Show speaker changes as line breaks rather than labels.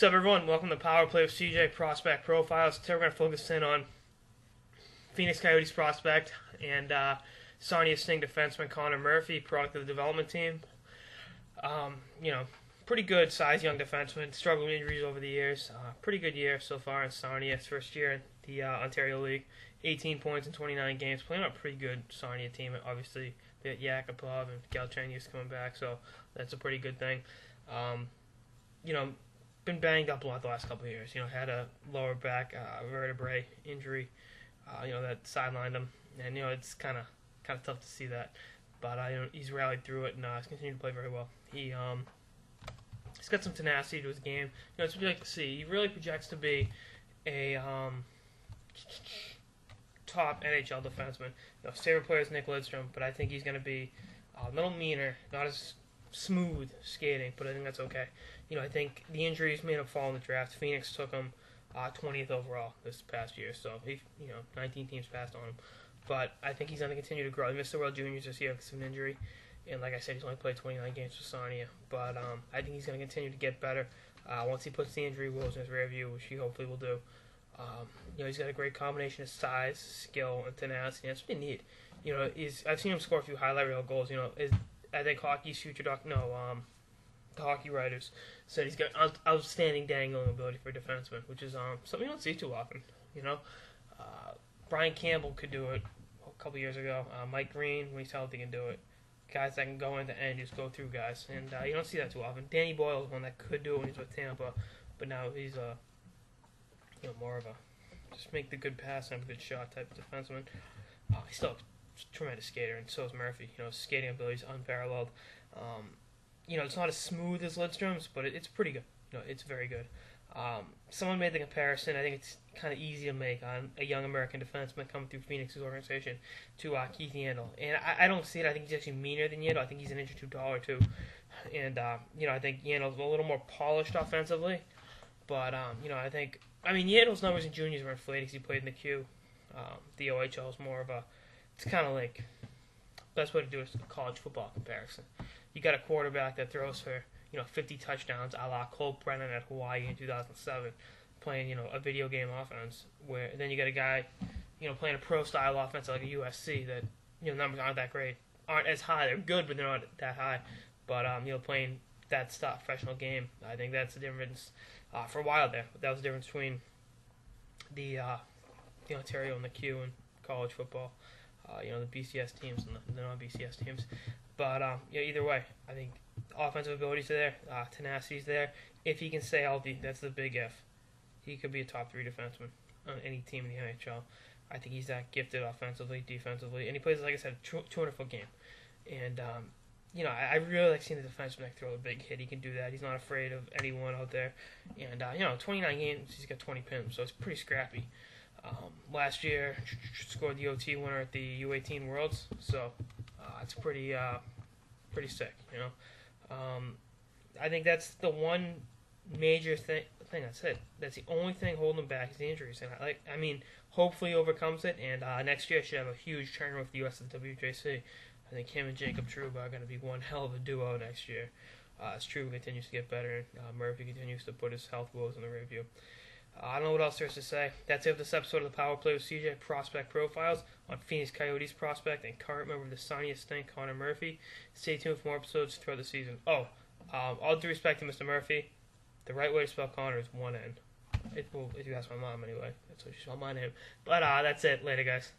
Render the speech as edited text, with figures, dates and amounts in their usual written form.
What's up, everyone? Welcome to Power Play with CJ Prospect Profiles. Today we're going to focus in on Phoenix Coyotes prospect and Sarnia Sting defenseman Connor Murphy, product of the development team. Pretty good size young defenseman, struggled with injuries over the years. Pretty good year so far in Sarnia. His first year in the Ontario League. 18 points in 29 games. Playing on a pretty good Sarnia team. Obviously, they had Yakupov and Galchenyuk's coming back, so that's a pretty good thing. Been banged up a lot the last couple of years. Had a lower back vertebrae injury, that sidelined him, and it's kind of tough to see that. But he's rallied through it and he's continued to play very well. He's got some tenacity to his game. It's what you like to see. He really projects to be a top NHL defenseman. His favorite player is Nick Lidstrom, but I think he's going to be a little meaner, not as smooth skating, but I think that's okay. I think the injuries made him fall in the draft. Phoenix took him 20th overall this past year, so 19 teams passed on him. But I think he's going to continue to grow. He missed the World Juniors this year because of an injury, and like I said, he's only played 29 games for Sarnia. But I think he's going to continue to get better once he puts the injury woes in his rear view, which he hopefully will do. He's got a great combination of size, skill, and tenacity. That's what you need. I've seen him score a few highlight reel goals. I think hockey's future the hockey writers said he's got outstanding dangling ability for a defenseman, which is something you don't see too often. Brian Campbell could do it a couple years ago. Mike Green, when he's healthy, can do it. Guys that can go into end, just go through guys, and you don't see that too often. Danny Boyle is one that could do it when he's with Tampa, but now he's more of a just make the good pass and have a good shot type of defenseman. He's still a tremendous skater, and so is Murphy. His skating ability is unparalleled. It's not as smooth as Lidstrom's, but it's pretty good. It's very good. Someone made the comparison. I think it's kind of easy to make on a young American defenseman coming through Phoenix's organization to Keith Yandle. And I don't see it. I think he's actually meaner than Yandle. I think he's an inch or two taller, too. And, I think Yandle's a little more polished offensively. But, Yandle's numbers in juniors were inflated because he played in the Q. The OHL is more of it's kind of like, best way to do it is a college football comparison. You got a quarterback that throws for 50 touchdowns, a la Cole Brennan at Hawaii in 2007, playing a video game offense. Where then you got a guy playing a pro style offense like a USC that numbers aren't that great, aren't as high. They're good, but they're not that high. But playing that stuff professional game, I think that's the difference. For a while there, that was the difference between the Ontario and the Q and college football. The BCS teams and the non-BCS teams. But, either way, I think offensive ability's there, tenacity's there. If he can stay healthy, that's the big if. He could be a top 3 defenseman on any team in the NHL. I think he's that gifted offensively, defensively, and he plays, like I said, a 200-foot game. And, I really like seeing the defenseman throw a big hit. He can do that. He's not afraid of anyone out there. And, 29 games, he's got 20 pins, so it's pretty scrappy. Last year, scored the OT winner at the U18 Worlds, so it's pretty sick, I think that's the one major thing. That's it. That's the only thing holding him back is the injuries, and hopefully he overcomes it. And next year should have a huge turn with the USWJC. I think him and Jacob Trouba are going to be one hell of a duo next year. As Trouba continues to get better, and Murphy continues to put his health woes in the review. I don't know what else there is to say. That's it for this episode of the Power Play with CJ Prospect Profiles on Phoenix Coyotes prospect and current member of the Sarnia Sting, Connor Murphy. Stay tuned for more episodes throughout the season. All due respect to Mr. Murphy, the right way to spell Connor is one N. If you ask my mom anyway, that's what she spelled my name. But that's it. Later, guys.